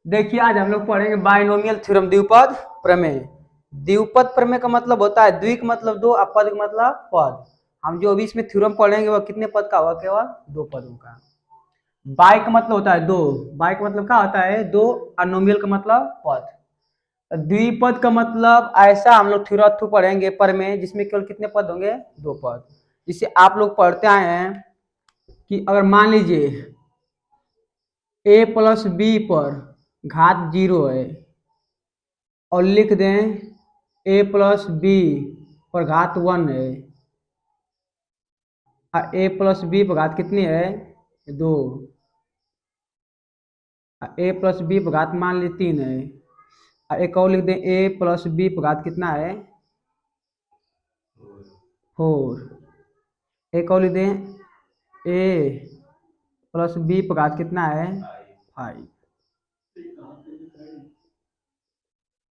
देखिए आज हम लोग पढ़ेंगे बाइनोमियल थ्योरम, द्विपद प्रमेय। द्विपद प्रमेय का मतलब होता है द्वि का मतलब दो, और पद का मतलब पद। हम जो अभी इसमें थ्योरम पढ़ेंगे वह कितने पद का होगा? केवल दो पदों का। बाई का मतलब होता है दो, बाई का मतलब क्या होता है? दो, और नोमियल का मतलब पद। द्विपद का मतलब ऐसा हम लोग थ्योरम पढ़ेंगे प्रमेय जिसमें केवल कितने पद होंगे? दो पद। जिससे आप लोग पढ़ते आए हैं कि अगर मान लीजिए a प्लस बी पर घात 0 है और लिख दें a प्लस बी पर घात 1 है, और a प्लस बी पर घात कितनी है? 2। a प्लस बी पर घात मान ली 3 है, और एक और लिख दें a प्लस बी पर घात कितना है? 4। एक और लिख दें a प्लस बी पर घात कितना है? 5।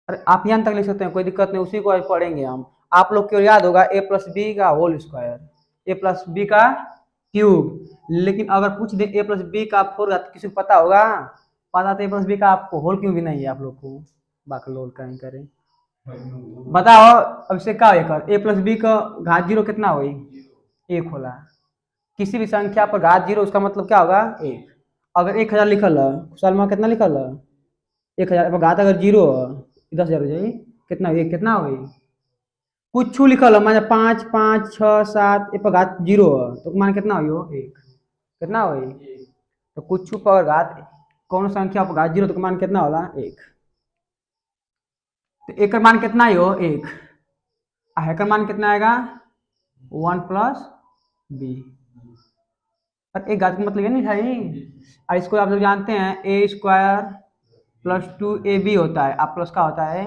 अरे आप यहाँ तक लिख सकते हैं, कोई दिक्कत नहीं, उसी को आज पढ़ेंगे हम। आप लोग को याद होगा a प्लस बी का होल स्क्वायर, ए प्लस बी का क्यूब। लेकिन अगर पूछ दे ए प्लस बी का फोर, किसी को पता होगा? पता तो ए प्लस बी का आपको होल क्यों भी नहीं है आप लोग को, बाकलोल कहीं करें। बताओ अब इससे क्या कर ए प्लस बी का घात 0 कितना हुई? 1 होला। किसी भी संख्या पर घात 0 उसका मतलब क्या होगा? 1। अगर 1000 लिखल है, सलमा कितना लिखल है? 1000 घात अगर 0 है 10,000 हो जाए, कितना हुई? कितना हुई? कुछ लिखल है मान 5 5 6 7 ए पर घात 0 है तो मान कितना हुई हो? 1। कितना हुई? तो कुछ पर घात कौन संख्या पर घात 0 तो मान कितना होला? 1। तो एक का मान कितना ही हो? 1। है का मान कितना आएगा? 1 प्लस बी। और एक घात का मतलब ये नहीं था, इसको आप लोग जानते हैं ए स्क्वायर प्लस 2ab होता है, आप प्लस का होता है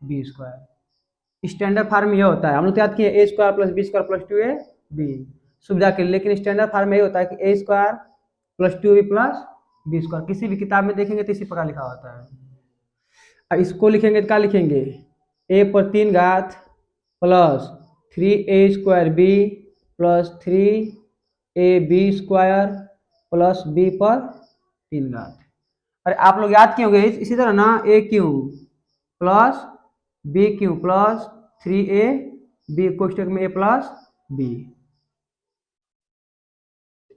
बी स्क्वायर। स्टैंडर्ड फार्म ये होता है, हम लोग याद किए A square plus B square plus 2ab सुविधा के लिए। लेकिन स्टैंडर्ड फार्म में ये होता है कि A square plus 2ab plus B square. किसी भी किताब में देखेंगे तो इसी प्रकार लिखा होता है। और इसको लिखेंगे तो क्या लिखेंगे? ए पर 3 घात plus 3a square B plus 3ab square plus b पर 3 घात। अरे आप लोग याद किए होंगे इसी तरह ना, A cube plus B cube plus 3a B कोष्टक में a प्लस बी।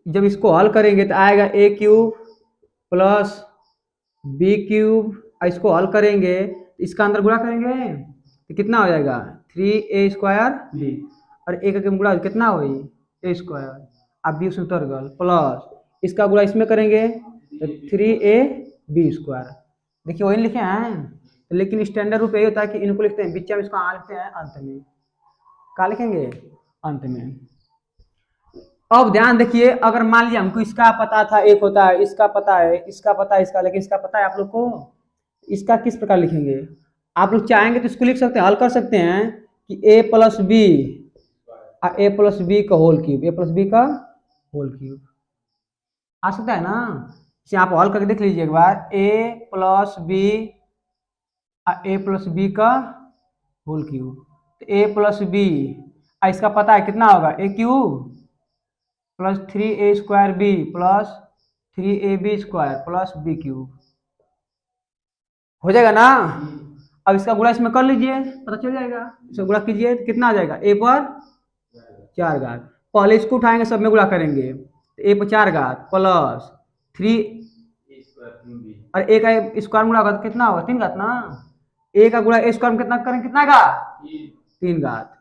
जब इसको हल करेंगे तो आएगा a cube plus B cube, इसको हल करेंगे इसका अंदर गुणा करेंगे तो कितना हो जाएगा? 3a स्क्वायर बी, और एक का गुणा कितना हुई? a स्क्वायर, अब बी उसमें उतर गल प्लस इसका गुणा इसमें करेंगे तो 3ab स्क्वायर। देखिए वही लिखे हैं, लेकिन स्टैंडर्ड रूप यही होता है कि इनको लिखते हैं बीच में, इसको लिखते हैं अंत में। क्या लिखेंगे? अंत में। अब ध्यान देखिए, अगर मान लिया हमको इसका पता था एक होता है, इसका पता है, इसका पता है, इसका, लेकिन इसका पता है आप लोग को, इसका किस प्रकार लिखेंगे? आप लोग चाहेंगे तो इसको लिख सकते हैं, हल कर सकते हैं कि a plus b a plus B का whole cube, a plus B का होल क्यूब आ सकता है ना। इसे आप हल करके देख लीजिए एक बार, ए प्लस बी का होल क्यूब, तो ए प्लस बी इसका पता है कितना होगा? A cube plus 3a square B plus 3ab square plus B cube हो जाएगा ना। अब इसका गुणा इसमें कर लीजिए, पता चल जाएगा। इसका गुणा कीजिए तो कितना आ जाएगा? a पर 4 घात। पहले इसको उठाएंगे, सब में गुणा करेंगे तो a पर 4 घात प्लस 3, और a का स्क्वायर गुणा होगा तो कितना होगा? 3 घात ना। a का गुणा a स्क्वायर में कितना करेंगे? कितना आएगा? 3 घात।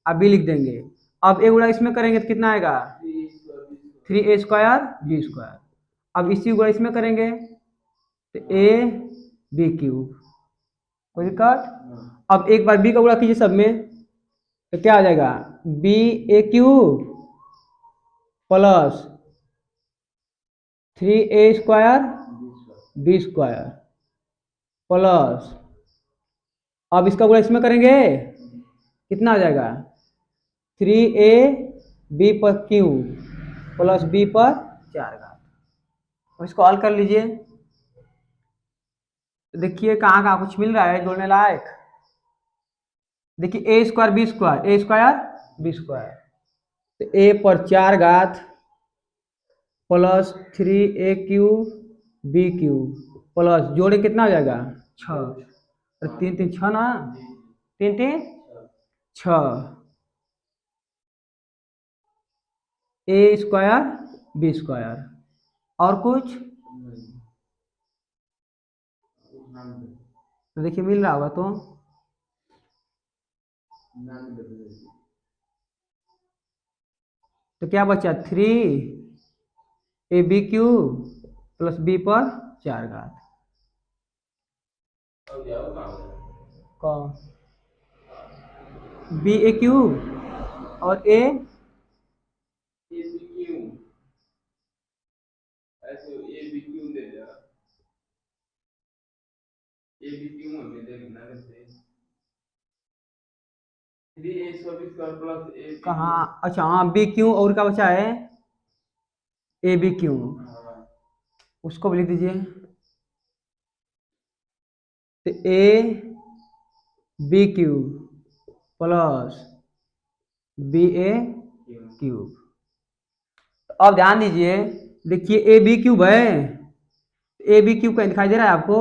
अब b लिख देंगे। अब a गुणा इसमें करेंगे तो कितना आएगा? 3a square B square. अब इसी गुणा इसमें करेंगे तो a बी क्यूब। कोई दिक्कत? अब एक बार b का गुणा कीजिए सब में तो क्या आ जाएगा? B A cube plus 3a square B square plus, अब इसका गुणा इसमें करेंगे कितना आ जाएगा? 3a बी पर क्यूब प्लस बी पर 4 घात। अब इसको हल कर लीजिए, देखिए कहाँ कहाँ कुछ मिल रहा है जोड़ने लायक। देखिए a square B square, a square B square, तो ए पर 4 घात plus 3a cube b cube plus जोड़े कितना हो जाएगा 6, और 3 3 6 ना, 3 3 6, ए स्क्वायर बी स्क्वायर। और कुछ तो देखिए मिल रहा होगा तो क्या बचा 3 AB³ प्लस बी पर 4 घात BAQ और A कहाँ, अच्छा हाँ BQ और क्या बचा है ABQ, उसको भी लिख दीजिए। तो AB³ प्लस BA³। अब ध्यान दीजिए, देखिए AB³ है, AB³ कहीं दिखाई दे रहा है आपको,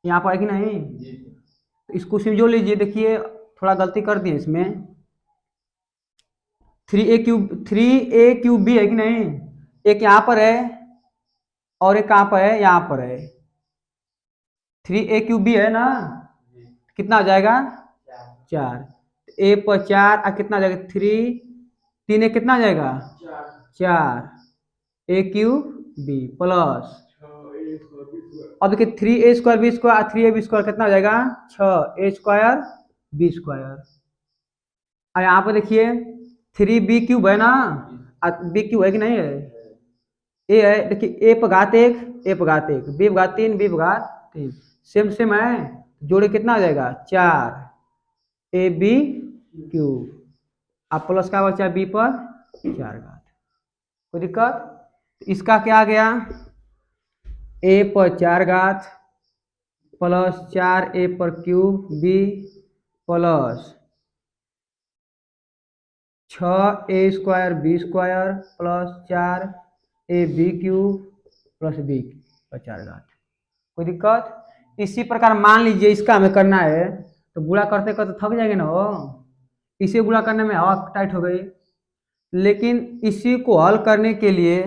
यहाँ पर है कि नहीं? इसको सिर्फ जो लीजिए, देखिए थोड़ा गलती कर दिए इसमें, 3A³ है कि नहीं, एक यहाँ पर है और एक कहाँ पर है, यहाँ पर है। 3A³ है ना, कितना हो जाएगा 4, A पर 4 और कितना हो जाएगा 3, 3 A कितना हो जाएगा 4, AQB प्लस, अब देखिए 3A² और 3AB² कितना हो जाएगा 6A² B²। और यहाँ पर देखिए 3B³ है ना, BQ है कि नहीं है, ए है, देखिए A पर घात 1 A पर घात 1, B पर घात 3 B पर घात 3, सेम सेम है, जोड़े कितना हो जाएगा 4AB³ अब प्लस का बचा B पर 4 घात। कोई दिक्कत? इसका क्या आ गया, A पर 4 घात प्लस 4A पर cube B plus 6A² B² plus 4AB³ plus B पर 4 घात। कोई दिक्कत? इसी प्रकार मान लीजिए इसका हमें करना है, तो गुणा करते करते थक जाएंगे ना, हो इसे गुणा करने में हवा टाइट हो गई, लेकिन इसी को हल करने के लिए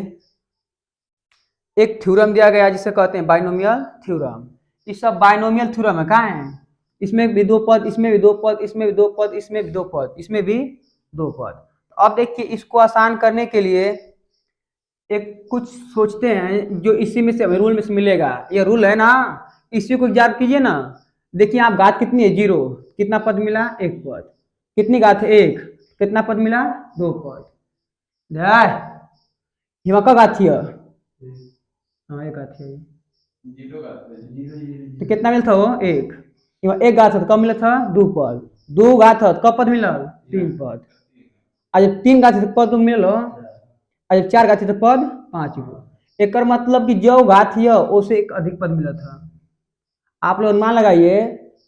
एक थ्योरम दिया गया जिसे कहते हैं बाइनोमियल थ्योरम। इस सब बाइनोमियल थ्योरम है, कहाँ है, इसमें भी 2 पद, इसमें भी 2 पद, इसमें भी 2 पद, इसमें भी 2 पद, इसमें भी 2 पद। अब देखिए इसको आसान करने के लिए एक कुछ सोचते हैं जो इसी में से हमें रूल में से मिलेगा। ये रूल है ना, इसी को याद कीजिए ना। देखिए आप घात कितनी है 0, कितना पद मिला 1 पद, कितनी घात है 1, कितना पद मिला 2 पद, यहाँ का घात है, हाँ एक घात है, तो कितना मिला था वो 1, एक घात था तो कब मिला था 2 पद, 2 घात था तो कब पद मिला 3 पद, आज 3 घात तो पद मिला, आज 4 घात तो पद 5 गो। एक मतलब कि जो घात है उससे एक अधिक पद मिला था। आप लोग अनुमान लगाइए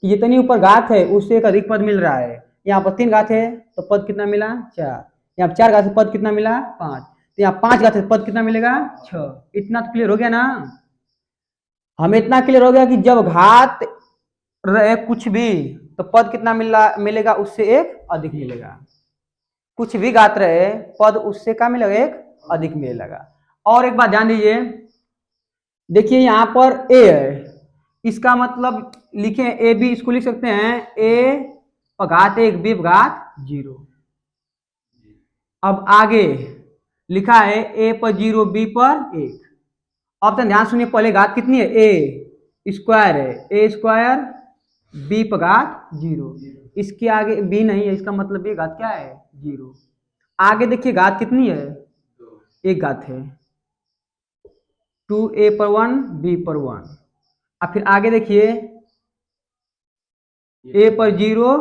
कि जितनी ऊपर घात है उससे एक अधिक पद मिल रहा है। यहाँ पर 3 घात है तो पद कितना मिला 4, यहाँ 4 घात पद कितना मिला 5, तो यहाँ 5 घात पद कितना मिलेगा 6। इतना तो क्लियर हो गया ना, हमें इतना क्लियर हो गया कि जब घात रहे कुछ भी तो पद कितना मिलेगा उससे एक अधिक मिलेगा, कुछ भी घात रहे पद उससे क्या मिलेगा एक अधिक मिलेगा। और एक बात ध्यान दीजिए, देखिए यहाँ पर a है, इसका मतलब लिखे ए बी, इसको लिख सकते हैं a पर घात 1 b पर घात 0। अब आगे लिखा है a पर 0 b पर 1। अब तो ध्यान सुनिए, पहले घात कितनी है a² है, A² b पर घात 0, इसके आगे b नहीं है, इसका मतलब ये घात क्या है 0। आगे देखिए घात कितनी है, एक घात है, 2a पर 1 b पर 1। अब फिर आगे देखिए a पर 0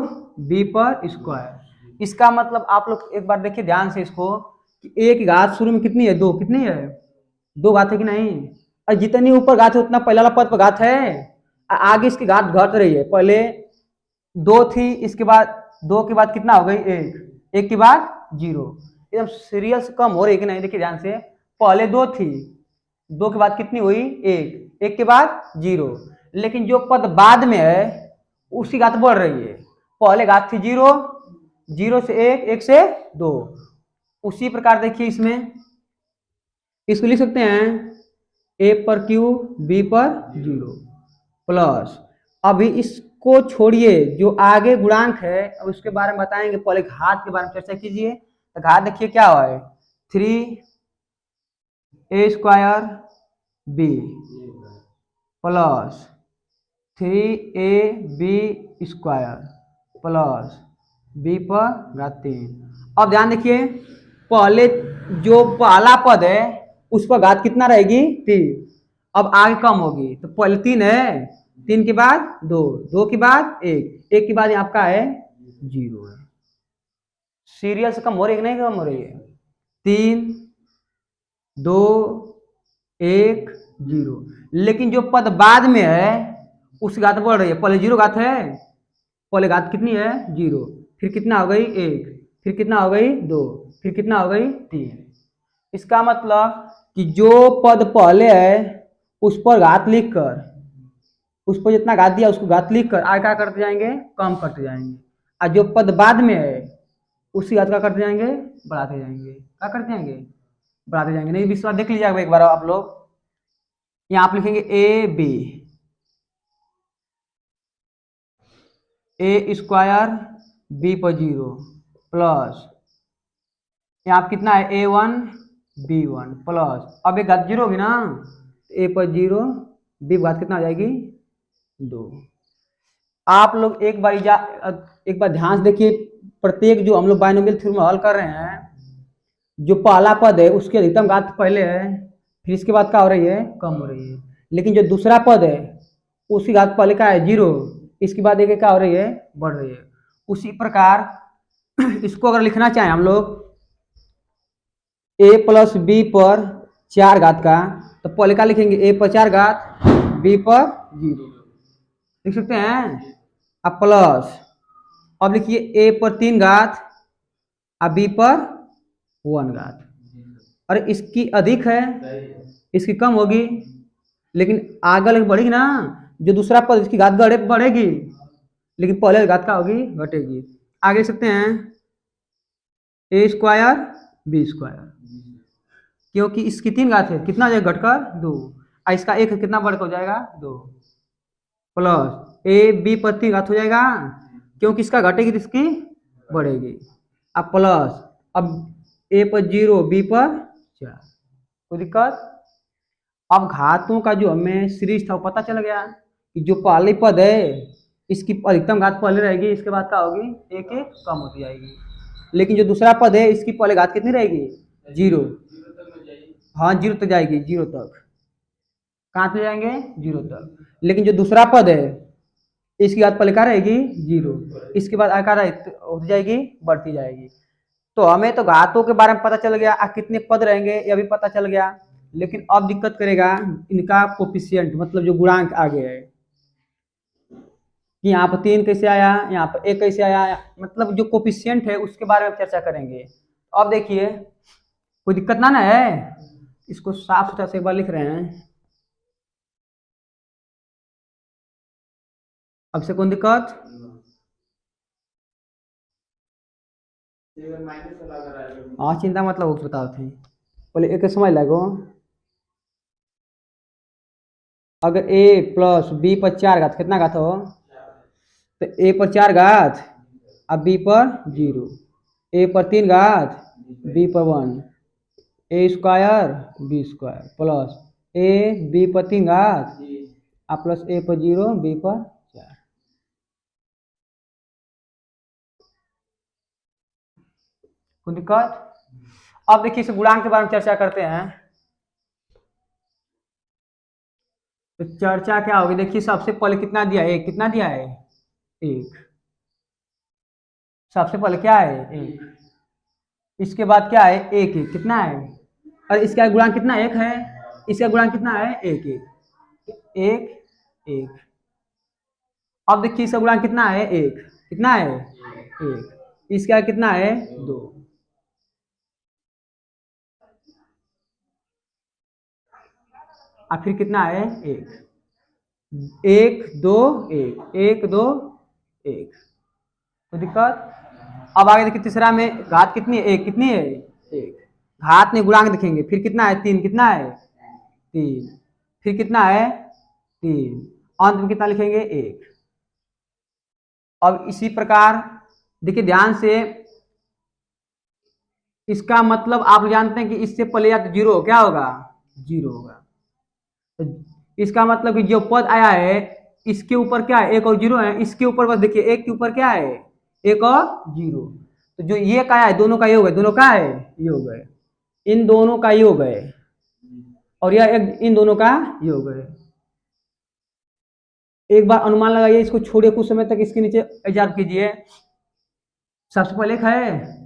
b पर स्क्वायर, इसका मतलब आप लोग एक बार देखिए ध्यान से इसको कि a की घात शुरू में कितनी है 2, कितनी है 2 घात है कि नहीं, और जितनी ऊपर घात है उतना पहला पद पर घात है, आगे इसकी घात घट रही है, पहले 2 थी, इसके बाद 2 के बाद कितना हो गई 1, 1 के बाद 0, एकदम सीरियल से कम हो रही है कि नहीं, देखिए ध्यान से, पहले 2 थी 2 के बाद कितनी हुई 1, 1 के बाद 0, लेकिन जो पद बाद में है उसकी घात बढ़ रही है। पहले घात थी 0, 0 से 1, 1 से 2। उसी प्रकार देखिए इसमें इसको लिख सकते हैं a पर q b पर 0 प्लस, अभी इसको छोड़िए जो आगे गुणांक है अब उसके बारे में बताएंगे, पहले घात के बारे में चर्चा कीजिए। तो घात देखिए क्या हुआ है 3a square b plus 3ab square plus b पर घात 3। अब ध्यान देखिए पहले जो पहला पद है उस पर घात कितना रहेगी 3, अब आगे कम होगी तो पहले 3 है, 3 के बाद 2, 2 के बाद 1, 1 के बाद आपका है 0 है। सीरियल से कम हो रही है कि नहीं कम हो रही है? 3 2 1 0, लेकिन जो पद बाद में है उसकी घात बढ़ रही है। पहले 0 घात है, पहले घात कितनी है 0, फिर कितना हो गई 1, फिर कितना हो गई 2, फिर कितना हो गई 3। इसका मतलब कि जो पद पहले है उस पर घात लिखकर, उस पर जितना घात दिया उसको घात लिखकर आगे क्या करते जाएंगे कम करते जाएंगे, और जो पद बाद में है उसकी घात क्या करते जाएंगे बढ़ाते जाएंगे। क्या करते जाएंगे बढ़ाते जाएंगे। नहीं विश्वास देख लीजिएगा एक बार आप लोग, यहाँ आप लिखेंगे ए स्क्वायर बी पर 0 प्लस यहाँ कितना है a1 b1 प्लस, अब एक घात 0 होगी ना, a पर 0 b घात कितना आ जाएगी 2। आप लोग एक बार ध्यान से देखिए, प्रत्येक जो हम लोग बाइनोमियल थ्योरम हल कर रहे हैं, जो पहला पद है उसकी अधिकतम घात पहले है, फिर इसके बाद क्या हो रही है कम हो रही है, लेकिन जो दूसरा पद है उसकी घात पहले क्या है 0, इसके बाद एक क्या हो रही है बढ़ रही है। उसी प्रकार इसको अगर लिखना चाहें हम लोग a प्लस बी पर 4 घात का, तो पहले क्या लिखेंगे a पर 4 घात b पर 0 लिख सकते हैं। अब प्लस, अब लिखिए a पर 3 घात और b पर 1 घात। अरे इसकी अधिक है इसकी कम होगी, लेकिन आगे बढ़ेगी ना, जो दूसरा पद इसकी घात बढ़ेगी, लेकिन पहले घात का होगी घटेगी। आगे लिख सकते हैं a स्क्वायर बी स्क्वायर, क्योंकि इसकी 3 घात है, कितना जाएगा घटकर 2, और इसका 1 कितना बढ़कर हो जाएगा 2 प्लस a b पर 3 घात हो जाएगा, क्योंकि इसका घटेगी तो इसकी बढ़ेगी। अब प्लस, अब a पर 0 b पर 4, कोई दिक्कत। अब घातों का जो हमें सीरीज था वो पता चल गया कि जो पहले पद है इसकी अधिकतम घात पहले रहेगी, इसके बाद क्या होगी एक एक कम होती जाएगी, लेकिन जो दूसरा पद है इसकी पहले घात कितनी रहेगी 0, हाँ 0 तक जाएगी, 0 तक कहाँ तक जाएंगे 0 तक, लेकिन जो दूसरा पद है इसकी घात पहले क्या रहेगी 0, इसके बाद आकार होती जाएगी बढ़ती जाएगी। तो हमें तो घातों के बारे में पता चल गया, कितने पद रहेंगे यह भी पता चल गया, लेकिन अब दिक्कत करेगा इनका कोफिशिएंट, मतलब जो गुणांक आगे है कि यहाँ पर 3 कैसे आया, यहाँ पर 1 कैसे आया, मतलब जो कोफिशिएंट है उसके बारे में चर्चा करेंगे। अब देखिए कोई दिक्कत ना है, इसको साफ सुथरा से एक बार लिख रहे हैं। अब से कौन दिक्कत, हाँ चिंता मतलब बताओ थे पहले एक समझ लगो। अगर a प्लस बी पर 4 घात कितना घात हो, तो a पर 4 घात अब b पर 0, a पर 3 घात b पर 1, a square b square plus a b पर 3 घात अब प्लस a पर 0 b पर 4। कोई दिक्कत। अब देखिए इस गुणांक के बारे में चर्चा करते हैं। तो चर्चा क्या होगी, देखिए सबसे पहले कितना दिया है, कितना दिया है 1, सबसे पहले क्या है 1, इसके बाद क्या है 1 1 कितना है, और इसका गुणांक कितना 1 है, इसका गुणांक कितना है 1 1 1 1। अब देखिए इसका गुणांक कितना है 1, कितना है 1, इसका कितना है 2। और फिर कितना है एक, एक दो एक, एक दो एक, तो दिक्कत। अब आगे देखिए तीसरा में घात कितनी है, एक, कितनी है एक, घात में गुणांक दिखेंगे, फिर कितना है तीन, कितना है तीन, फिर कितना है तीन, अंत में कितना लिखेंगे एक। अब इसी प्रकार देखिए ध्यान से, इसका मतलब आप जानते हैं कि इससे पहले या तो जीरो क्या होगा, जीरो होगा, तो इसका मतलब कि जो पद आया है इसके ऊपर क्या है, एक और जीरो है, इसके ऊपर बस देखिए एक के ऊपर क्या है, एक और जीरो, तो जो ये का है दोनों का योग है, दोनों का है योग है, इन दोनों का योग है, और यह एक इन दोनों का योग है। एक बार अनुमान लगाइए, इसको छोड़िए कुछ समय तक, इसके नीचे एग्जाम कीजिए। सबसे पहले एक है,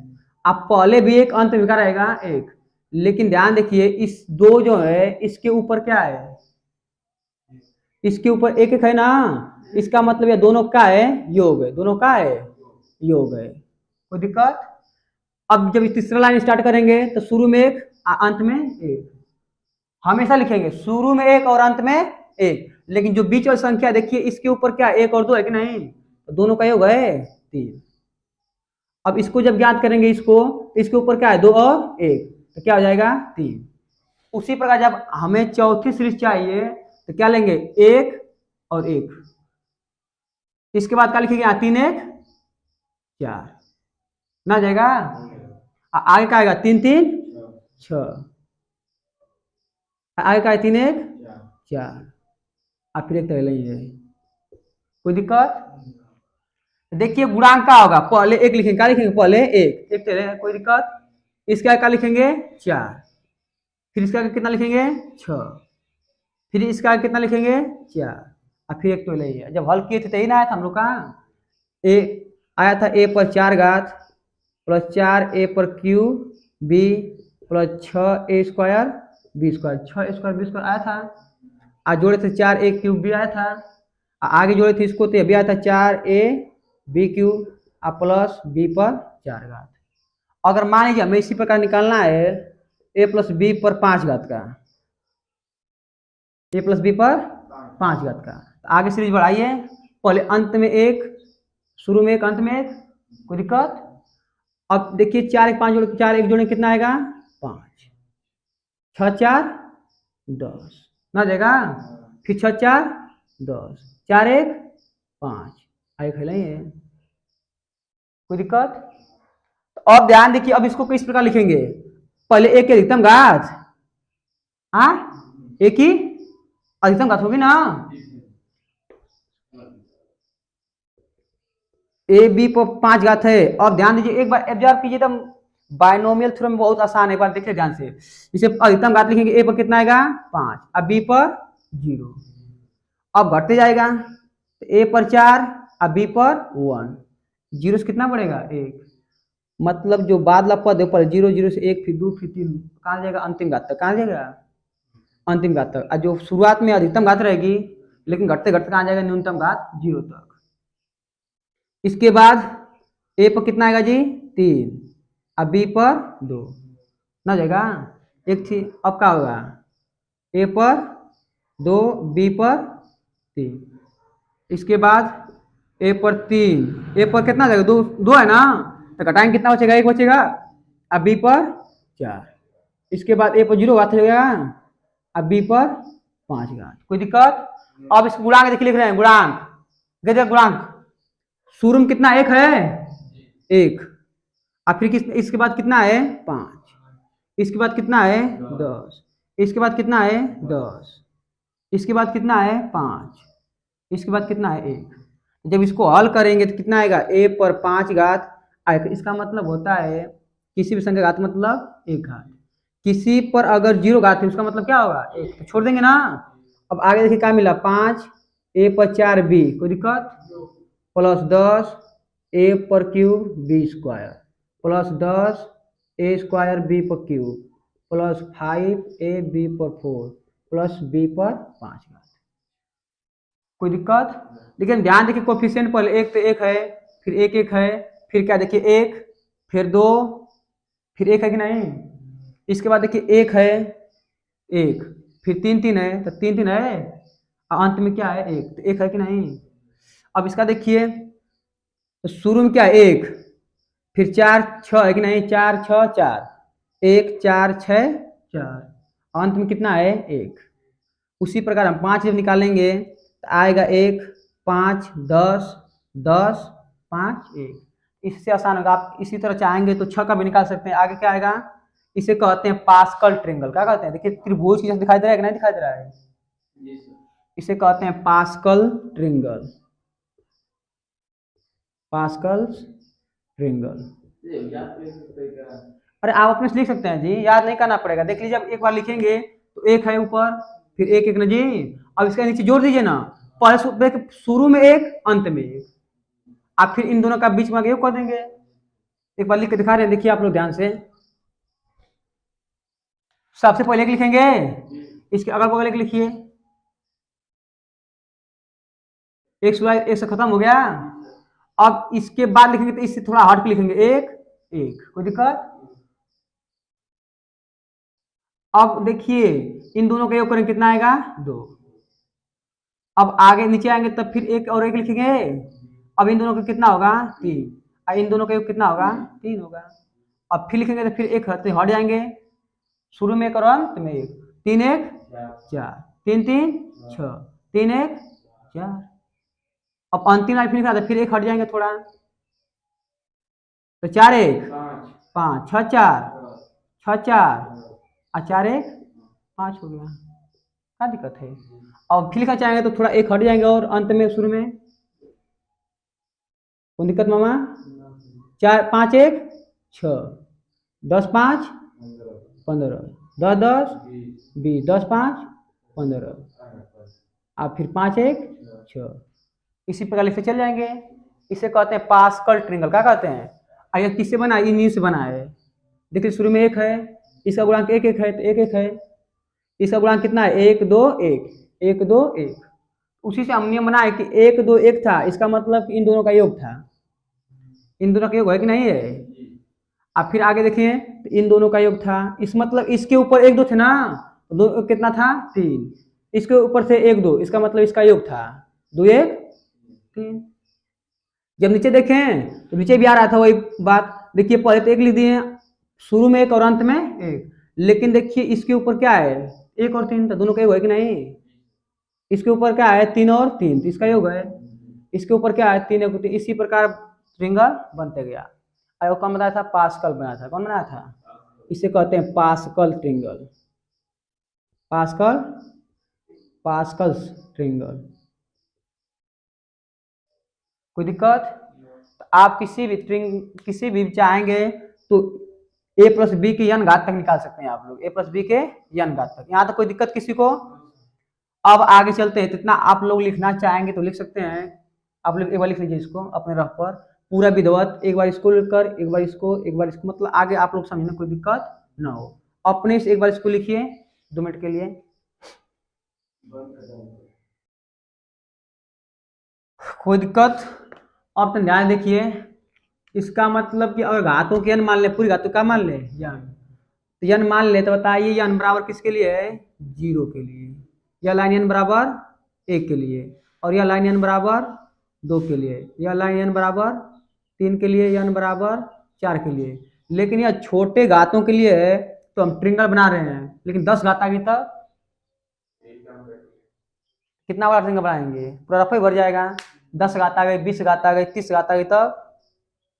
आप पहले भी एक अंत में क्या रहेगा एक, लेकिन ध्यान देखिए इस दो जो है इसके ऊपर क्या है, इसके ऊपर एक एक है ना, इसका मतलब ये दोनों का है योग है, दोनों का है योग है, कोई दिक्कत। अब जब तीसरा लाइन स्टार्ट करेंगे तो शुरू में एक अंत में एक, हमेशा लिखेंगे शुरू में एक और अंत में एक, लेकिन जो बीच वाली संख्या देखिए इसके ऊपर क्या एक और दो है कि नहीं, तो दोनों का योग है तीन। अब इसको जब ज्ञात करेंगे इसको, इसके ऊपर क्या है दो और एक, तो क्या हो जाएगा तीन। उसी प्रकार जब हमें चौथी सीरीज चाहिए तो क्या लेंगे एक और एक, इसके बाद क्या लिखेंगे तीन एक चार, ना जाएगा, आगे क्या आएगा तीन तीन छ, आगे का है तीन एक चार, आप फिर एक तरह लेंगे, कोई दिक्कत। देखिए गुणांक का होगा, पहले एक लिखेंगे, क्या लिखेंगे पहले एक, एक तरह कोई दिक्कत। इसके आगे क्या लिखेंगे चार, फिर इसका कितना लिखेंगे छ, फिर इसका कितना लिखेंगे चार, और फिर एक तो ले, जब हल किए थे तो यही ना आया था हम लोग का, ए आया था ए पर चार घात प्लस चार ए पर क्यू बी प्लस छ ए स्क्वायर बी स्क्वायर, छ स्क्वायर बी स्क्वायर आया था, आज जोड़े थे चार ए क्यूब भी आया था, आगे जोड़े थे इसको तो ये भी आया था चार a b cube plus b पर चार घात। अगर मान लीजिए हमें इसी प्रकार निकालना है ए प्लस बी पर पांच घात का, ए प्लस बी पर पांच घात का, तो आगे सीरीज बढ़ाइए, पहले अंत में एक, शुरू में एक अंत में एक, कोई दिक्कत। अब देखिए चार एक पांच जोड़े, चार एक जोड़े कितना आएगा पांच, छ चार दस, ना जाएगा, फिर छ चार दस, चार एक पांच, आगे खेलेंगे, कोई दिक्कत। तो अब ध्यान देखिए, अब इसको किस प्रकार लिखेंगे, पहले एक की अधिकतम घात, हाँ एक ही अधिकतम घात होगी ना, ए बी पर पांच घात है। और ध्यान दीजिए एक बार एब्जॉर्व कीजिए, तो बायनोमियल थ्योरम बहुत आसान है, एक बार देखिए ध्यान से, इसे अधिकतम घात लिखेंगे, ए पर कितना आएगा पांच, अब बी पर जीरो, अब घटते जाएगा, तो ए पर चार अब बी पर वन, जीरो से कितना बढ़ेगा एक, मतलब जो बाद वाला पद है ऊपर जीरो, जीरो से एक, फिर दो, फिर तीन, कहाँ जाएगा अंतिम घात तक, कहाँ जाएगा अंतिम घात तक। और जो शुरुआत में अधिकतम घात रहेगी, लेकिन घटते घटते कहाँ जाएगा न्यूनतम घात जीरो तक। इसके बाद ए पर कितना आएगा जी तीन, अब बी पर दो, ना जाएगा एक थी, अब क्या होगा ए पर दो बी पर तीन, इसके बाद ए पर तीन, ए पर कितना जाएगा दो, दो है ना, तो घटाएंगे कितना बचेगा एक बचेगा, अब बी पर चार, इसके बाद ए पर जीरो घात लगेगा, अब बी पर पांच घात, कोई दिक्कत। अब इस गुणांक देखिए लिख रहे हैं गुणांक, गजब गुणांक, शुरू में कितना एक है एक, और फिर इसके बाद कितना है पांच, इसके बाद कितना है दस, इसके बाद कितना है दस, इसके बाद कितना है पांच, इसके बाद कितना है एक। जब इसको हल करेंगे तो कितना आएगा ए पर पांच घात आएगा, इसका मतलब होता है किसी भी संख्या घात मतलब एक घात, किसी पर अगर जीरो घात है उसका मतलब क्या होगा एक, तो छोड़ देंगे ना। अब आगे देखिए क्या मिला पांच ए पर चार बी, कोई दिक्कत, प्लस दस ए पर क्यूब बी स्क्वायर प्लस दस ए स्क्वायर बी पर cube plus five a b पर फोर प्लस बी पर पांच घात, कोई दिक्कत। लेकिन ध्यान देखिए कोफिशिएंट पहले एक तो एक है, फिर एक है, फिर क्या देखिए एक, फिर दो, फिर एक है कि नहीं, इसके बाद देखिए एक है एक, फिर 3 3 है तो 3 3 है, और अंत में क्या है 1, तो 1 है कि नहीं। अब इसका देखिए, तो शुरू में क्या है 1, फिर 4 6 है कि नहीं, 4 6 4, 1 4 6 4, अंत में कितना है 1। उसी प्रकार हम 5 जब निकालेंगे तो आएगा 1 5 10 10 5 1। इससे आसान होगा। आप इसी तरह चाहेंगे तो 6 का भी निकाल सकते हैं। आगे क्या आएगा, इसे कहते हैं पास्कल ट्रिंगल। क्या कहते हैं, देखिए त्रिभुज की जैसे दिखाई दे रहा है कि नहीं दिखाई दे रहा है, इसे कहते हैं पास्कल ट्रिंगल, पास्कल ट्रिंगल। अरे आप अपने से लिख सकते हैं जी, याद नहीं करना पड़ेगा। देख लीजिए, अब एक बार लिखेंगे तो 1 है ऊपर, फिर 1 1 ना जी, अब इसके नीचे जोड़ दीजिए ना, पहले शुरू में 1 अंत में 1, आप फिर इन दोनों का बीच में योग कर देंगे। एक बार लिख के दिखा रहे हैं, देखिए आप लोग ध्यान से। सबसे पहले लिखेंगे, इसके अगल बगल एक लिखिए, 1 से खत्म हो गया। अब इसके बाद लिखेंगे तो इससे थोड़ा हट के लिखेंगे 1 1, कोई दिक्कत। अब देखिए इन दोनों का योग करेंगे कितना आएगा 2। अब आगे नीचे आएंगे तब फिर 1 और 1 लिखेंगे, अब इन दोनों का कितना होगा 3, और इन दोनों का योग कितना होगा 3 होगा। अब फिर लिखेंगे तो फिर 1 तो हट जाएंगे, शुरू में 1 और अंत में 1, 3 1 4, 3 3 6, 3 1 4। अब अंतिम लाइन फिर लिखा था, फिर 1 हट जाएंगे थोड़ा, तो 4 1 5 6 4 6 4 और 4 1 5 हो गया। क्या दिक्कत है। और फिर लिखा चाहेंगे तो थोड़ा 1 हट जाएंगे और अंत में शुरू में, कोई दिक्कत मामा। 4 5 1 6, 10 5 15, 10 10 20, 10 5 15, अब फिर 5 1 6, इसी प्रकार लिखते चल जाएंगे। इसे कहते हैं पास्कल ट्रिंगल। क्या कहते हैं, आइए किससे बना, इन से बना है। देखिए शुरू में 1 है, इसका गुणांक 1 1 है तो 1 1 है, इसका गुणांक कितना है 1 2 1 1 2 1। उसी से हम नियम बनाए कि 1 2 1 था, इसका मतलब इन दोनों का योग था, इन दोनों का योग है कि नहीं है। अब फिर आगे देखिए तो इन दोनों का योग था, इस मतलब इसके ऊपर 1 2 थे ना, तो 2 कितना था 3, इसके ऊपर से 1 2, इसका मतलब इसका योग था 2 1 3। जब नीचे देखें तो नीचे भी आ रहा था वही बात। देखिए पहले तो 1 लिख दिए, शुरू में 1 और अंत में 1, लेकिन देखिए इसके ऊपर क्या है 1 और 3, तो दोनों का योग है कि नहीं। इसके ऊपर क्या है 3 और 3, तो इसका योग है। इसके ऊपर क्या है 3 और 3, इसी प्रकार ट्रिंगल बनते गया। और कौन बनाया था, पास्कल बनाया था। कौन बनाया था, इसे कहते हैं pascal triangle, pascal pascal triangle. कोई दिक्कत। तो आप किसी भी चाहेंगे तो a प्लस बी के n घात तक निकाल सकते हैं आप लोग, a प्लस बी के n घात तक। यहाँ तक कोई दिक्कत किसी को। अब आगे चलते हैं, जितना आप लोग लिखना चाहेंगे तो लिख सकते हैं। आप लोग एक बार लिख लीजिए इसको अपने रफ पर, पूरा विधवत, एक बार इसको लिखकर एक बार इसको एक बार इसको, मतलब आगे आप लोग समझने कोई दिक्कत ना हो। अपने से एक बार इसको लिखिए 2 मिनट के लिए। कोई दिक्कत। अब तो ध्यान देखिए, इसका मतलब कि अगर घातों के n मान ले, पूरी घातों का मान ले n, तो n मान ले तो बताइए n बराबर किसके लिए है 0 के लिए, यह लाइन n बराबर 1 के लिए, और यह लाइन n बराबर 2 के लिए, यह लाइन n बराबर 3 के लिए, n बराबर 4 के लिए। लेकिन यह छोटे घातों के लिए है तो हम ट्रिंगल बना रहे हैं, लेकिन 10 घात आ गई तब कितना बड़ा ट्रिंगल बनाएंगे, पूरा रफ ही भर जाएगा। 10 घात आ गई, 20 घात आ गई, 30 घात आ गई, तब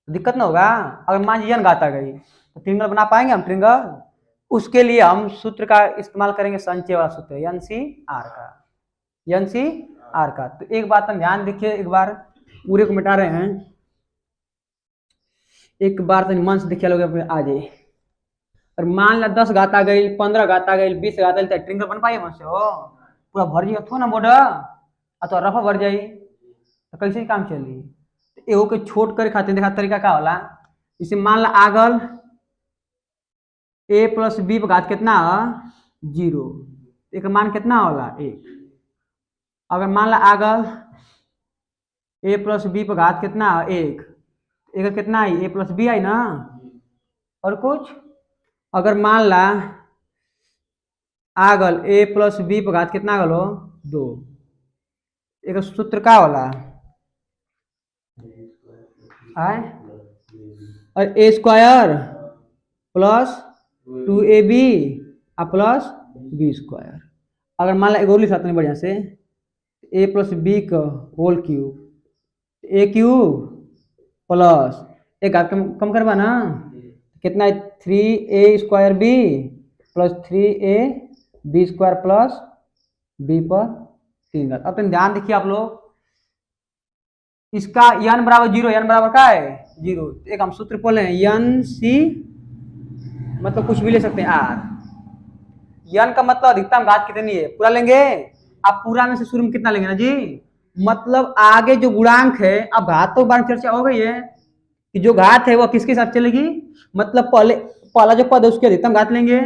दिक्कत ना होगा। अगर मान लीजिए n घात आ गई तो ट्रिंगल बना पाएंगे हम ट्रिंगल। उसके लिए हम सूत्र का इस्तेमाल करेंगे, संचय वाला सूत्र NCR का, NCR का। तो एक बात हम ध्यान देखिए, एक बार पूरे को मिटा रहे हैं, एक बार तो मन से देखिए लोग आ जाए। और मान ला 10 घात आ गई, 15 घात आ गई, 20 घात आ गई, ट्रिंगल बन पाइए मन से हो, पूरा भर जाइए थो ना मोड, अथवा रफा भर जाई तो कैसे काम चली। एगो के छोट करे खातिर देखा तरीका का होला, इसे मान ला आगल a प्लस बी पर घात कितना 0, एक मान कितना होला 1। अगर मान ला आगल a प्लस बी पर घात कितना 1, एक कितना आई a प्लस बी आई ना, और कुछ। अगर मान ला आगल ए प्लस बी पर घात कितना आगल हो 2। एक सूत्र का वाला आए और ए स्क्वायर प्लस 2ab और प्लस बी स्क्वायर। अगर मान लो एक और लिख सकते हैं बढ़िया से ए प्लस बी का होल क्यूब ए क्यूब प्लस एक घात कम करवा ना कितना है 3a² B plus 3ab² plus b पर 3 घात। अब ध्यान देखिए आप लोग इसका n बराबर 0 n बराबर क्या है 0। एक हम सूत्र बोले हैं n c मतलब कुछ भी ले सकते हैं r। n का मतलब अधिकतम घात कितनी है पूरा लेंगे। आप पूरा में से शुरू में कितना लेंगे ना जी मतलब आगे जो गुणांक है अब घात तो बार चर्चा हो गई है कि जो घात है वो किसके साथ चलेगी मतलब पहला जो पद है उसके अधिकतम घात लेंगे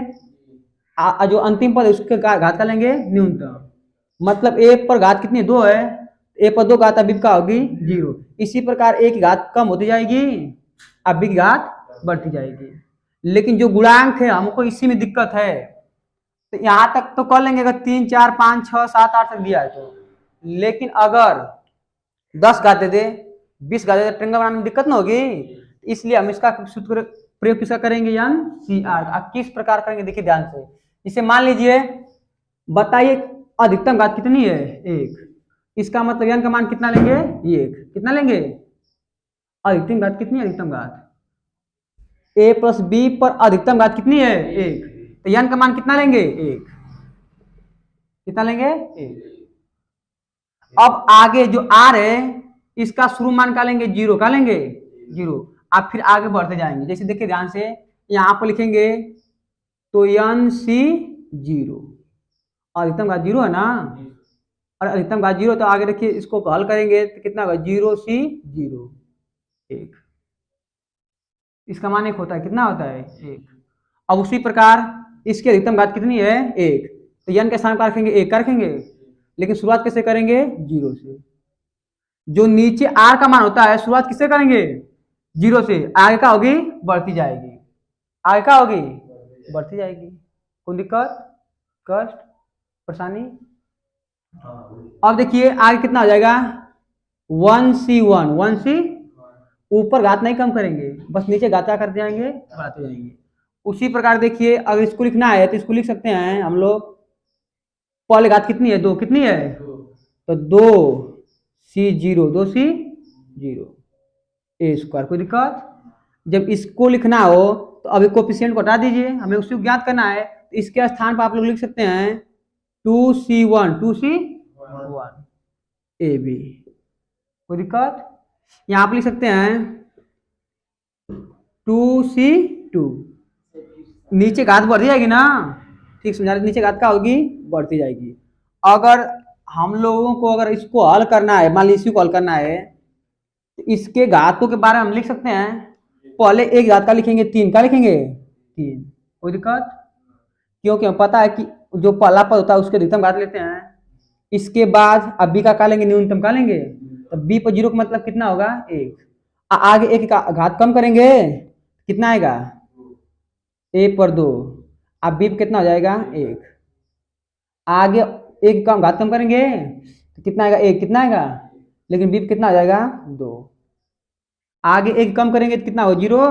जो अंतिम पद है उसके घात का लेंगे न्यूनतम। मतलब ए पर घात कितनी 2 है ए पर 2 घात अभी का होगी 0। इसी प्रकार ए की घात कम होती जाएगी अब बी की घात बढ़ती जाएगी। लेकिन जो गुणांक है हमको इसी में दिक्कत है तो यहां तक तो कर लेंगे अगर 3 4 5 6 7 8 तक दिया है तो। लेकिन अगर 10 घात दे दे 20 घात दे दे ट्रायंगल बनाने में दिक्कत ना होगी। इसलिए हम इसका सूत्र प्रयोग किसका करेंगे यान सी आर। आप किस प्रकार करेंगे देखिए ध्यान से। इसे मान लीजिए बताइए अधिकतम घात कितनी है 1। इसका मतलब n का मान कितना लेंगे 1 कितना लेंगे अधिकतम घात कितनी है अधिकतम घात a प्लस बी पर अधिकतम घात कितनी है 1 तो n का मान कितना लेंगे 1 कितना लेंगे 1। अब आगे जो r है इसका शुरू मान का लेंगे 0 का लेंगे 0। आप फिर आगे बढ़ते जाएंगे जैसे देखिए ध्यान से यहां पर लिखेंगे तो n c 0 अधिकतम घात 0 है ना और अधिकतम घात 0 तो आगे देखिए इसको हल करेंगे तो कितना होगा 0c 0 1। इसका मान 1 होता है कितना होता है 1। अब उसी प्रकार इसकी अधिकतम घात कितनी है 1 तो n के स्थान पर रखेंगे 1 का रखेंगे लेकिन शुरुआत कैसे करेंगे 0 से। जो नीचे r का मान होता है शुरुआत किससे करेंगे 0 से आगे का होगी बढ़ती जाएगी आगे का होगी बढ़ती जाएगी। कोई दिक्कत कष्ट परेशानी। अब देखिए आगे कितना हो जाएगा 1c1 1c ऊपर घात नहीं कम करेंगे बस नीचे घाता करते जाएंगे बढ़ाते जाएंगे। उसी प्रकार देखिए अगर इसको लिखना है तो इसको लिख सकते हैं हम लोग पहले घात कितनी है 2 कितनी है तो 2c0 2c0 a²। कोई दिक्कत। जब इसको लिखना हो तो अभी कोफिशिएंट को हटा दीजिए हमें उसको ज्ञात करना है तो इसके स्थान पर आप लोग लिख सकते हैं 2c1 ab। कोई दिक्कत। यहां पर लिख सकते हैं 2c2 नीचे घात बढ़ जाएगी ना ठीक समझा नीचे घात का होगी बढ़ती जाएगी। अगर हम लोगों को अगर इसको हल करना है मान लीजिए इसी को हल करना है तो इसके घातों के बारे में हम लिख सकते हैं पहले एक घात का लिखेंगे 3 का लिखेंगे 3। कोई दिक्कत। क्योंकि हमें पता है कि जो पहला पद होता है उसके अधिकतम घात लेते हैं। इसके बाद अब बी का लेंगे न्यूनतम का लेंगे तो बी पर 0 का मतलब कितना होगा 1। आगे एक का घात कम करेंगे कितना आएगा a पर 2 अब बी पर कितना हो जाएगा 1। आगे एक का घात कम करेंगे तो कितना आएगा 1 कितना आएगा लेकिन बी पर कितना हो जाएगा 2। आगे एक कम करेंगे तो कितना हो 0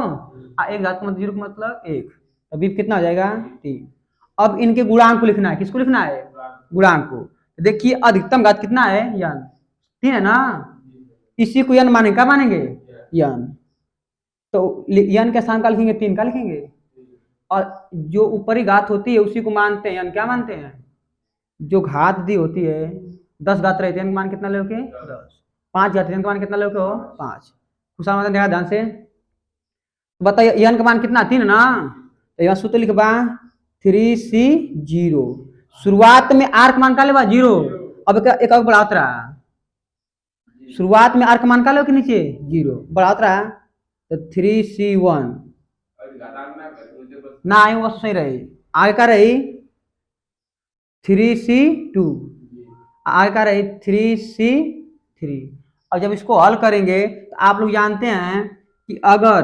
एक घात का मतलब 0 का मतलब 1 तो बी पर कितना हो जाएगा 3। अब इनके गुणांक को लिखना है किसको लिखना है गुणांक को। देखिए अधिकतम घात कितना है n 3 है ना इसी को n मानेंगे क्या मानेंगे n तो n के स्थान का लिखेंगे 3 का लिखेंगे और जो ऊपरी घात होती है उसी को मानते हैं n क्या मानते हैं जो घात दी होती है 10 घात रहती है मान कितना लोगे 10 5 घात का मान कितना लोगे हो 5। खुशा मतलब देखा ध्यान से बताइए n का मान कितना 3 है ना तो यहाँ सूत्र लिखबा 3c0 शुरुआत में r का मान का लेबा 0 अब एक और बढ़ात रहा शुरुआत में r का मान का लो कि नीचे 0 बढ़ात रहा तो 3c1 ना आए वो सही रही आगे का रही 3c2 आगे का रही 3c3। अब जब इसको हल करेंगे तो आप लोग जानते हैं कि अगर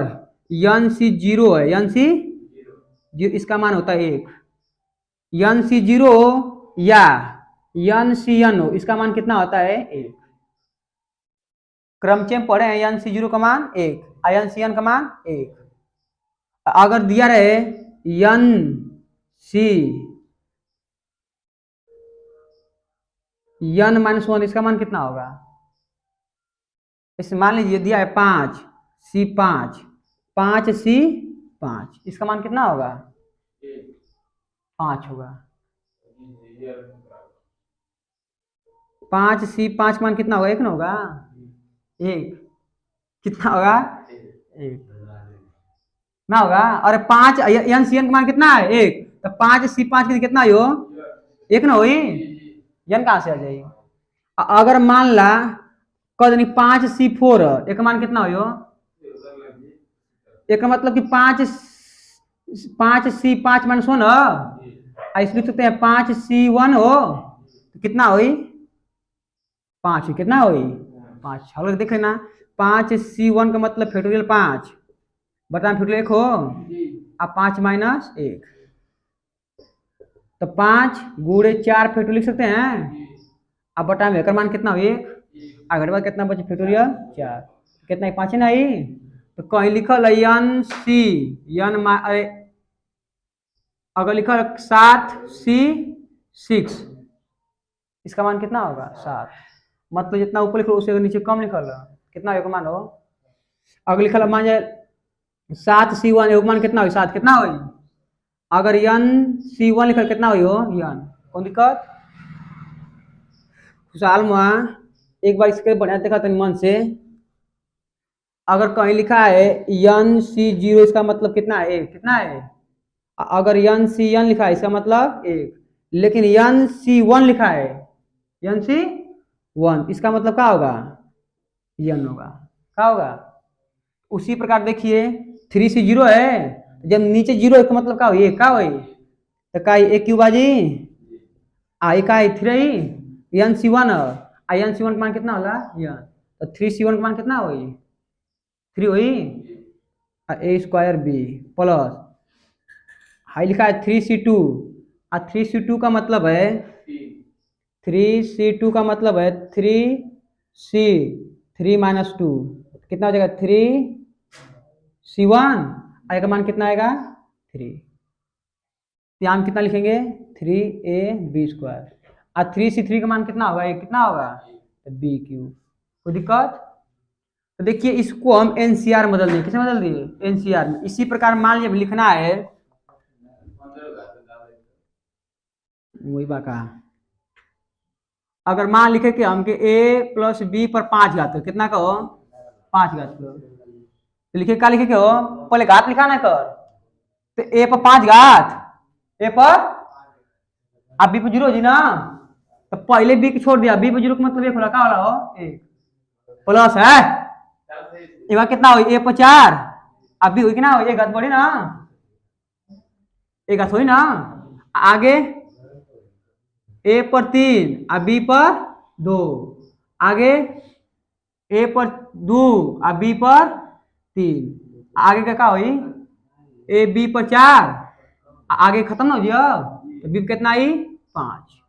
n c 0 है n c 0 इसका मान होता है 1 एन सी जीरो या एन सी एन हो, इसका मान कितना होता है 1। क्रमचय पढ़े हैं, एन सी जीरो का मान 1, एन सी एन का मान 1। अगर दिया रहे एन सी एन माइनस 1, इसका मान कितना होगा? इस मान लीजिए दिया है 5 सी 5, 5 सी 5, इसका मान कितना होगा? 5 होगा। 5 सी 5 मान कितना होगा? 1 ना होगा? 1 कितना होगा? 1 ना होगा। और 5 एन सी एन का मान कितना है? 1, तो 5 सी 5 कितना हो? 1 ना होई, एन कहां से आ जाएगी? अगर मान ला कद नहीं 5 सी 4, एक मान कितना हो? एक मतलब कि 5 सी 5 माइनस 1 ऐसे लिख सकते हैं 5 सी 1 हो, तो कितना हुई? 5 हुई। कितना हुई? 5। हम लोग देख लेना 5 सी 1 का मतलब फैक्टोरियल 5 बटा फैक्टोरियल 1 हो, अब 5 माइनस 1, तो 5 गुणे 4 फैक्टोरियल लिख सकते हैं। अब बटा में मान कितना हुई? 1। अगर बाद कितना बचे? फैक्टोरियल 4, कितना 5 ना आई, तो कहीं लिखल है एन सी एन, अगर लिखल 7 सी 6, इसका मान कितना होगा? 7। मतलब जितना ऊपर लिखो उससे नीचे कम लिखल है, कितना होगा मान हो? अगर लिखल मान जाए 7 सी 1, मान कितना हो? 7 कितना हो? अगर एन सी 1 लिखल कितना हो? एन। कौन दिक्कत? खुशहाल मुआ एक बार इसके बढ़िया देखा तनी मन से। अगर कहीं लिखा है एन सी 0, इसका मतलब कितना है? 1। कितना है? अगर एन सी एन लिखा है इसका मतलब 1, लेकिन एन सी 1 लिखा है, एन सी 1, इसका मतलब क्या होगा? एन होगा। क्या होगा? उसी प्रकार देखिए 3 सी 0 है, जब नीचे 0 है, मतलब क्या हुई? क्या हुई? तो का एक क्यू बाजी आई का 3 एन सी 1, एन सी 1 का मान कितना होला? एन। तो 3 सी 1 का मान कितना हुई? 3 हुई, ए स्क्वायर बी प्लस हाई लिखा है 3 सी 2, और 3 सी 2 का मतलब है 3 सी 2 का मतलब है 3 सी 3 माइनस 2, कितना हो जाएगा? 3 सी 1, का मान कितना आएगा? 3। यहाँ कितना लिखेंगे? 3 ए बी स्क्वायर, और 3 सी 3 का मान कितना होगा? कितना होगा? बी क्यू। कोई दिक्कत? तो देखिए इसको हम एनसीआर बदल दिए। किसमें बदल दिए? एनसीआर में। इसी प्रकार मान लीजिए लिखना है वही बाका, अगर मान लिखे कि हम के a प्लस बी पर 5 घात, कितना का हो? 5 घात का। तो लिखे क्या लिखे के हो? पहले घात लिखा ना कर, तो a पर 5 घात, a पर अब b पर 0 हो जी ना, तो पहले b को छोड़ दिया, b पर 0 का मतलब 1 होला। क्या होला हो? 1 प्लस है एक कितना हो? a पर 4, अब भी हुई कितना हो? 1 घात बढ़ी ना, 1 घात हुई ना। आगे a पर 3 और b पर 2, आगे a पर 2 और b पर 3, आगे का क्या हुई? a b पर 4, आगे खत्म ना हो गया, तो b कितना आई? 5।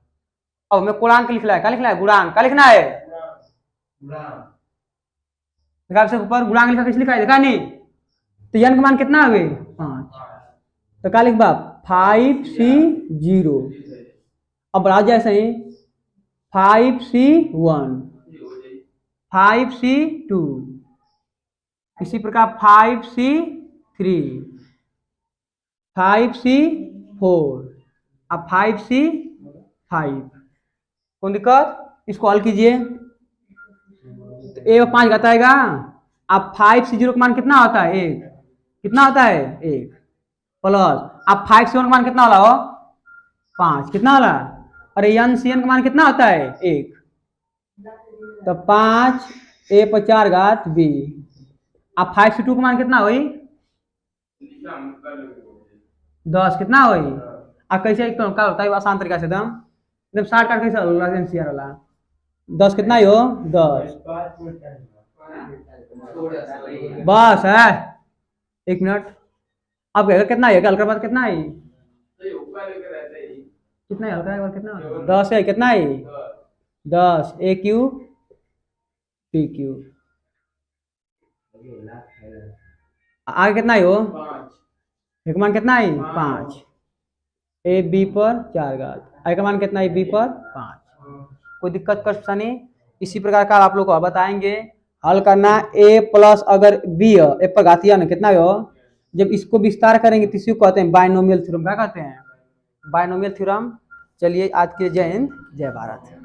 अब मैं गुणांक लिखना है। क्या लिखना है? गुणांक। क्या लिखना है? देखा से ऊपर गुणांक लिखा, किस लिखा है? देखा नहीं? तो n का मान कितना हुए? 5। तो क्या लिख बाप? 5 सी 0, अब बढ़ा जाए सही 5 सी 1, 5 सी 2, इसी प्रकार 5 सी 3, 5 सी 4, अब 5 सी 5। कौन दिक्कत? इसको हल कीजिए, तो ए 5 घात आएगा। अब 5 सी 0 का मान कितना होता है? 1। कितना होता है? 1 प्लस अब 5 सी 1 का मान कितना होला हो? 5। कितना होला? अरे एन सी एन का मान कितना होता है? 1। तो 5 a पर 4 घात b, अब 5 से 2 का मान कितना हुई? 10। कितना हुई? अब कैसे क्या होता है आसान तरीका से एकदम 60 काट कैसे होगा? एनसीआर वाला 10 कितना ही हो? 10 बस है। 1 मिनट, अब कहेगा कितना है? हल कर बाद कितना है? कितना है हल्का कितना 10 है, कितना है 10 ए क्यू पी क्यू। आगे कितना है वो एक मान कितना है 5 ए बी पर 4 घात, आई का मान कितना है बी पर 5। कोई दिक्कत कष्ट नहीं। इसी प्रकार का आप लोग को बताएंगे हल करना। ए प्लस अगर बी है ए पर घातिया ना कितना हो, जब इसको विस्तार करेंगे तो इसी को कहते हैं बायनोमियल थ्योरम। क्या कहते हैं बायनोमियल थ्योरम। चलिए आज के जय हिंद जय भारत।